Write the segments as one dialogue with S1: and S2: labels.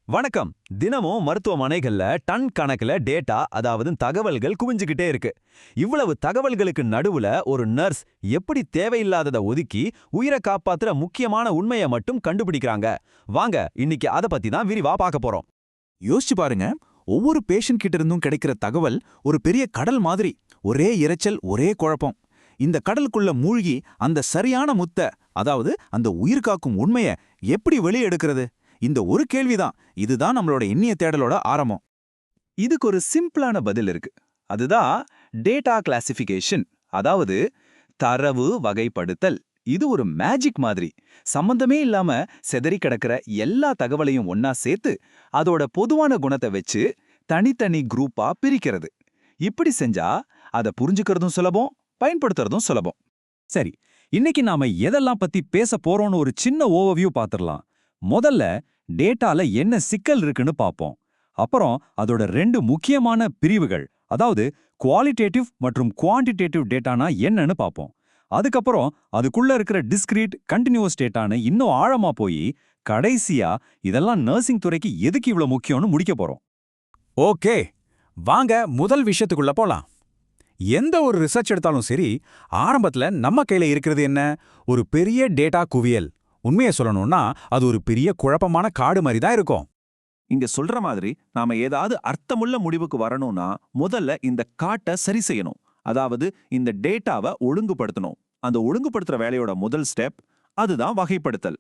S1: வணக்கம். தினமும் மருத்துவமனைகள்ல டன் கணக்குல டேட்டா, அதாவது தகவல்கள் குவிஞ்சுக்கிட்டே இருக்கு. இவ்வளவு தகவல்களுக்கு நடுவுல ஒரு நர்ஸ் எப்படி தேவையில்லாதத ஒதுக்கி உயிரை காப்பாத்துற முக்கியமான உண்மையை மட்டும் கண்டுபிடிக்கிறாங்க? வாங்க, இன்னைக்கு அத பத்தி தான் விரிவா பார்க்க போறோம்.
S2: யோசிச்சு பாருங்க. ஒவ்வொரு பேஷண்ட் கிட்ட இருந்தும் கிடைக்கிற தகவல் ஒரு பெரிய கடல் மாதிரி. ஒரே இரைச்சல், ஒரே குழப்பம். இந்த கடலுக்குள்ள மூழ்கி அந்த சரியான முத்த, அதாவது அந்த உயிர் காக்கும் உண்மைய எப்படி வெளியே எடுக்கிறது? இந்த ஒரு கேள்விதான். இதுதான் நம்மளோட எண்ணிய தேடலோட ஆரம்பம்.
S1: இதுக்கு ஒரு சிம்பிளான பதில் இருக்கு. அதுதான் டேட்டா கிளாசிஃபிகேஷன், அதாவது தரவு வகைப்படுத்தல். இது ஒரு மேஜிக் மாதிரி. சம்பந்தமே இல்லாம செதறி கிடக்கிற எல்லா தகவலையும் ஒன்னா சேர்த்து அதோட பொதுவான குணத்தை வச்சு தனித்தனி குரூப்பா பிரிக்கிறது. இப்படி செஞ்சா அதை புரிஞ்சுக்கிறதும் சுலபம், பயன்படுத்துறதும் சுலபம். சரி, இன்னைக்கு நாம எதெல்லாம் பத்தி பேச போறோம்னு ஒரு சின்ன ஓவர்வியூ பாத்துரலாம். முதல்ல டேட்டால என்ன சிக்கல் இருக்குன்னு பாப்போம். அப்புறம் அதோட ரெண்டு முக்கியமான பிரிவுகள், அதாவது குவாலிட்டேட்டிவ் மற்றும் குவான்டிடேட்டிவ் டேட்டானா என்னன்னு பாப்போம். அதுக்கப்புறம் அதுக்குள்ள இருக்கிற டிஸ்கிரீட், கண்டினியூஸ் டேட்டான்னு இன்னும் ஆழமா போய் கடைசியா இதெல்லாம் நர்சிங் துறைக்கு எதுக்கு இவ்வளவு முக்கியம்னு முடிக்க போறோம்.
S2: ஓகே, வாங்க முதல் விஷயத்துக்குள்ள போலாம். எந்த ஒரு ரிசர்ச் எடுத்தாலும் சரி, ஆரம்பத்துல நம்ம கையில இருக்கிறது என்ன? ஒரு பெரிய டேட்டா குவியல். உண்மையை சொல்லணும்னா அது ஒரு பெரிய குழப்பமான காடு மாதிரி தான் இருக்கும்.
S1: இங்க சொல்ற மாதிரி நாம ஏதாவது அர்த்தமுள்ள முடிவுக்கு வரணும்னா முதல்ல இந்த காட்டை சரி செய்யணும். அதாவது இந்த டேட்டாவை ஒழுங்குபடுத்தணும். அந்த ஒழுங்குபடுத்துற வேலையோட முதல் ஸ்டெப் அதுதான் வகைப்படுத்தல்.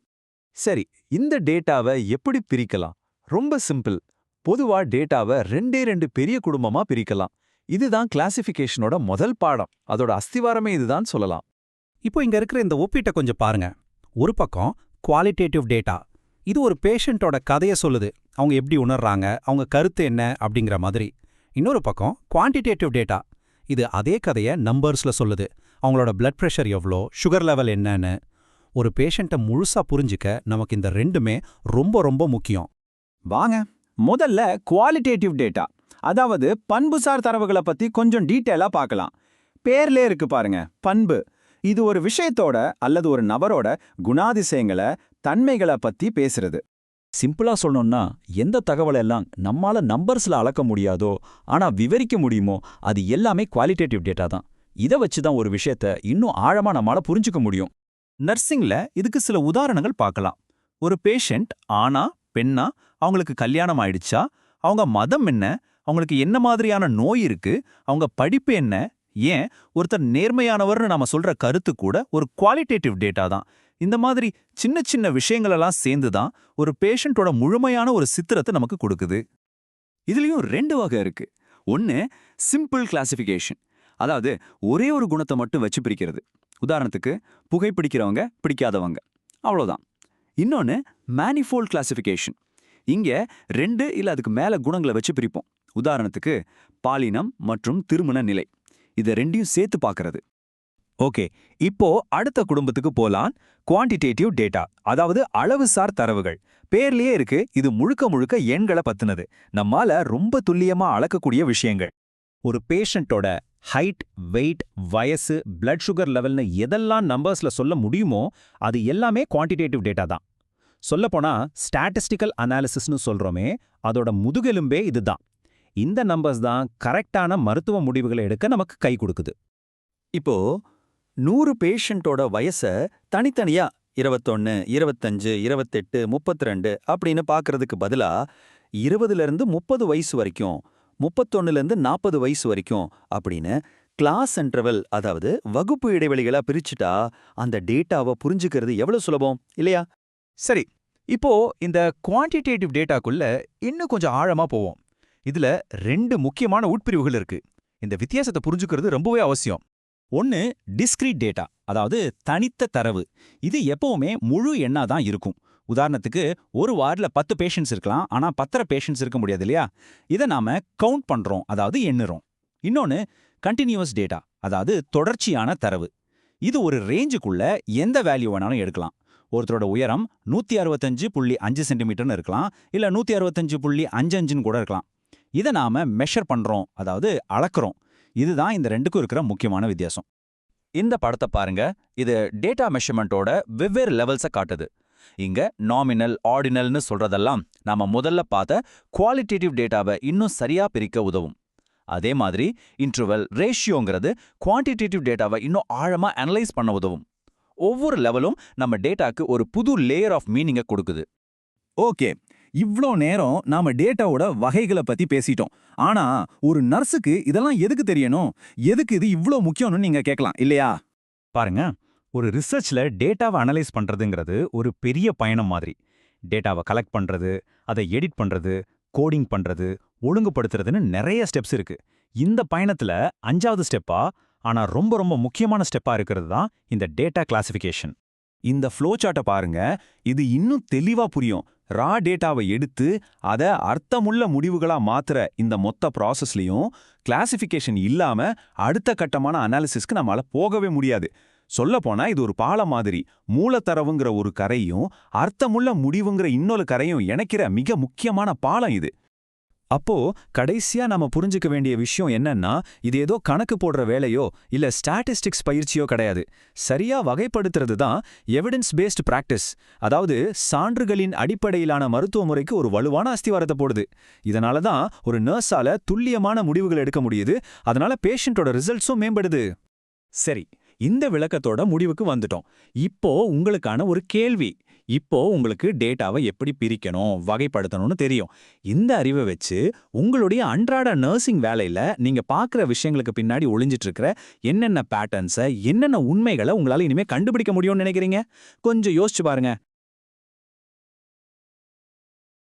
S1: சரி, இந்த டேட்டாவை எப்படி பிரிக்கலாம்? ரொம்ப சிம்பிள். பொதுவா டேட்டாவை ரெண்டு பெரிய குடும்பமா பிரிக்கலாம். இதுதான் கிளாசிஃபிகேஷனோட முதல் பாடம். அதோட அஸ்திவாரமே இதுதான் சொல்லலாம்.
S3: இப்போ இங்க இருக்கிற இந்த ஒப்பீட்டை கொஞ்சம் பாருங்க. ஒரு பக்கம் குவாலிட்டேட்டிவ் டேட்டா. இது ஒரு பேஷண்ட்டோட கதையை சொல்லுது. அவங்க எப்படி உணர்றாங்க, அவங்க கருத்து என்ன அப்படிங்கிற மாதிரி. இன்னொரு பக்கம் குவான்டிடேட்டிவ் டேட்டா. இது அதே கதையை நம்பர்ஸ்ல சொல்லுது. அவங்களோட பிளட் பிரஷர் எவ்வளோ, சுகர் லெவல் என்னன்னு. ஒரு பேஷண்ட்டை முழுசா புரிஞ்சுக்க நமக்கு இந்த ரெண்டுமே ரொம்ப ரொம்ப முக்கியம்.
S1: வாங்க, முதல்ல குவாலிட்டேட்டிவ் டேட்டா, அதாவது பண்புசார் தரவுகளை பத்தி கொஞ்சம் டீட்டெயிலா பார்க்கலாம். பேர்லே இருக்கு பாருங்க, பண்பு. இது ஒரு விஷயத்தோட அல்லது ஒரு நபரோட குணாதிசயங்களை, தன்மைகளை பத்தி பேசுறது. சிம்பிளா சொல்லணும்னா, எந்த தகவலெல்லாம் நம்மால நம்பர்ஸ்ல அளக்க முடியாதோ ஆனா விவரிக்க முடியுமோ அது எல்லாமே குவாலிட்டேட்டிவ் டேட்டா தான். இதை வச்சு தான் ஒரு விஷயத்த இன்னும் ஆழமா நம்மால புரிஞ்சுக்க முடியும். நர்சிங்ல இதுக்கு சில உதாரணங்கள் பார்க்கலாம். ஒரு பேஷண்ட் ஆனா பெண்ணா, அவங்களுக்கு கல்யாணம் ஆயிடுச்சா, அவங்க மதம் என்ன, அவங்களுக்கு என்ன மாதிரியான நோய் இருக்கு, அவங்க படிப்பு என்ன, ஏன் ஒருத்தர் நேர்மையானவர்னு நாம சொல்ற கருத்து கூட ஒரு குவாலிட்டேட்டிவ் டேட்டா தான். இந்த மாதிரி சின்ன சின்ன விஷயங்களெல்லாம் சேர்ந்து தான் ஒரு பேஷண்டோட முழுமையான ஒரு சித்திரத்தை நமக்கு கொடுக்குது. இதுலயும் ரெண்டு வகை இருக்கு. ஒன்னு சிம்பிள் கிளாசிஃபிகேஷன், அதாவது ஒரே ஒரு குணத்தை மட்டும் வச்சு பிரிக்கிறது. உதாரணத்துக்கு புகைப்பிடிக்கிறவங்க, பிடிக்காதவங்க, அவ்வளோதான். இன்னொன்னு மேனிஃபோல்ட் கிளாசிஃபிகேஷன். இங்க ரெண்டு இல்ல அதுக்கு மேல குணங்களை வச்சு பிரிப்போம். உதாரணத்துக்கு பாலினம் மற்றும் திருமண நிலை. இதை ரெண்டையும் சேர்த்து பார்க்கறது. ஓகே, இப்போ அடுத்த குடும்பத்துக்கு போலாம். குவான்டிடேட்டிவ் டேட்டா, அதாவது அளவுசார் தரவுகள். பேர்லயே இருக்கு, இது முழுக்க முழுக்க எண்களை பத்தினது. நம்மால ரொம்ப துல்லியமா அளக்கக்கூடிய விஷயங்கள். ஒரு பேஷண்டோட ஹைட், வெயிட், வயசு, பிளட் சுகர் லெவல்னு எதெல்லாம் நம்பர்ஸ்ல சொல்ல முடியுமோ அது எல்லாமே குவான்டிடேட்டிவ் டேட்டா தான். சொல்லப்போனா ஸ்டாட்டிஸ்டிக்கல் அனாலிசிஸ்னு சொல்றோமே, அதோட முதுகெலும்பே இதுதான். இந்த நம்பர்ஸ் தான் கரெக்டான மருத்துவ முடிவுகளை எடுக்க நமக்கு கை கொடுக்குது. இப்போ 100 பேஷண்டோட வயசை தனித்தனியா 21, 25, 28, 32 அப்படின்னு பார்க்கறதுக்கு பதிலா 20லேருந்து 30 வயசு வரைக்கும், 31லேருந்து 40 வயசு வரைக்கும் அப்படின்னு கிளாஸ் இன்டர்வல், அதாவது வகுப்பு இடைவெளிகளா பிரிச்சுட்டா அந்த டேட்டாவை புரிஞ்சுக்கிறது எவ்வளவு சுலபம் இல்லையா? சரி, இப்போ இந்த குவான்டிடேட்டிவ் டேட்டாக்குள்ள இன்னும் கொஞ்சம் ஆழமா போவோம். இதுல ரெண்டு முக்கியமான உட்பிரிவுகள் இருக்கு. இந்த வித்தியாசத்தை புரிஞ்சுக்கிறது ரொம்பவே அவசியம். ஒன்னு டிஸ்கிரீட் டேட்டா, அதாவது தனித்த தரவு. இது எப்பவுமே முழு எண்ணா தான் இருக்கும். உதாரணத்துக்கு ஒரு வார்டுல 10 பேஷண்ட்ஸ் இருக்கலாம், ஆனா 10 பேஷண்ட்ஸ் இருக்க முடியாது இல்லையா? இதை நாம கவுண்ட் பண்றோம், அதாவது எண்ணுறோம். இன்னொன்னு கண்டினியூஸ் டேட்டா, அதாவது தொடர்ச்சியான தரவு. இது ஒரு ரேஞ்சுக்குள்ள எந்த வேல்யூ வேணாலும் எடுக்கலாம். ஒருத்தரோட உயரம் 165.5 சென்டிமீட்டர்னு இருக்கலாம், இல்ல 165.55 கூட இருக்கலாம். இதை நாம மெஷர் பண்றோம், அதாவது அளக்குறோம். இதுதான் இந்த ரெண்டுக்கும் இருக்கிற முக்கியமான வித்தியாசம். இந்த படத்தை பாருங்க. இது டேட்டா மெஷர்மெண்ட்டோட வெவ்வேறு லெவல்ஸை காட்டுது.
S4: இங்க நாமினல் ஆர்டினல்னு சொல்றதெல்லாம் நாம முதல்ல பார்த்த குவாலிட்டேட்டிவ் டேட்டாவை இன்னும் சரியா பிரிக்க உதவும். அதே மாதிரி இன்டர்வல் ரேஷியோங்கிறது குவான்டிடேட்டிவ் டேட்டாவை இன்னும் ஆழமா அனலைஸ் பண்ண உதவும். ஒவ்வொரு லெவலும் நம்ம டேட்டாக்கு ஒரு புது லேயர் ஆஃப் மீனிங்கை கொடுக்குது.
S2: ஓகே, இவ்ளோ நேரம் நாம டேட்டாவோட வகைகளை பத்தி பேசிட்டோம். ஆனா ஒரு நர்ஸுக்கு இதெல்லாம் எதுக்கு தெரியணும், எதுக்கு இது இவ்ளோ முக்கியம்னு நீங்க கேட்கலாம் இல்லையா?
S5: பாருங்க, ஒரு ரிசர்ச்ல டேட்டாவை அனலைஸ் பண்றதுங்கிறது ஒரு பெரிய பயணம் மாதிரி. டேட்டாவை கலெக்ட் பண்றது, அதை எடிட் பண்றது, கோடிங் பண்றது, ஒழுங்குபடுத்துறதுன்னு நிறைய ஸ்டெப்ஸ் இருக்கு. இந்த பயணத்துல 5வது ஸ்டெப்பா, ஆனா ரொம்ப ரொம்ப முக்கியமான ஸ்டெப்பா இருக்கிறது தான் இந்த டேட்டா கிளாசிஃபிகேஷன்.
S2: இந்த ஃப்ளோ சார்ட்டை பாருங்க, இது இன்னும் தெளிவா புரியும். ரா டேட்டாவை எடுத்து அதை அர்த்தமுள்ள முடிவுகளா மாத்துற இந்த மொத்த ப்ராசஸ்லயும் கிளாசிஃபிகேஷன் இல்லாம அடுத்த கட்டமான அனாலிசிஸ்க்கு நம்மளால போகவே முடியாது. சொல்லப்போனா இது ஒரு பாலம் மாதிரி. மூலத்தரவுங்கிற ஒரு கரையும் அர்த்தமுள்ள முடிவுங்கிற இன்னொரு கரையும் இணைக்கிற மிக முக்கியமான பாலம் இது.
S5: அப்போ கடைசியா நாம புரிஞ்சுக்க வேண்டிய விஷயம் என்னன்னா, இது ஏதோ கணக்கு போடுற வேலையோ இல்ல ஸ்டாட்டிஸ்டிக்ஸ் பயிற்சியோ கிடையாது. சரியா வகைப்படுத்துறது தான் எவிடன்ஸ் பேஸ்ட் பிராக்டிஸ். அதாவது சான்றுகளின் அடிப்படையிலான மருத்துவ முறைக்கு ஒரு வலுவான அஸ்திவாரத்தை போடுது. இதனால தான் ஒரு நர்ஸால துல்லியமான முடிவுகள் எடுக்க முடியுது. அதனால பேஷண்டோட ரிசல்ட்ஸும் மேம்படுது.
S3: சரி, இந்த விளக்கத்தோட முடிவுக்கு வந்துட்டோம். இப்போ உங்களுக்கான ஒரு கேள்வி. இப்போ உங்களுக்கு டேட்டாவை எப்படி பிரிக்கணும், வகைப்படுத்தணும்னு தெரியும். இந்த அறிவை வச்சு உங்களுடைய அன்றாட நர்சிங் வேலையில நீங்க பார்க்குற விஷயங்களுக்கு பின்னாடி ஒளிஞ்சிட்டு இருக்கிற என்னென்ன பேட்டர்ன்ஸை, என்னென்ன உண்மைகளை உங்களால இனிமே கண்டுபிடிக்க முடியும்னு நினைக்கிறீங்க? கொஞ்சம் யோசிச்சு பாருங்க.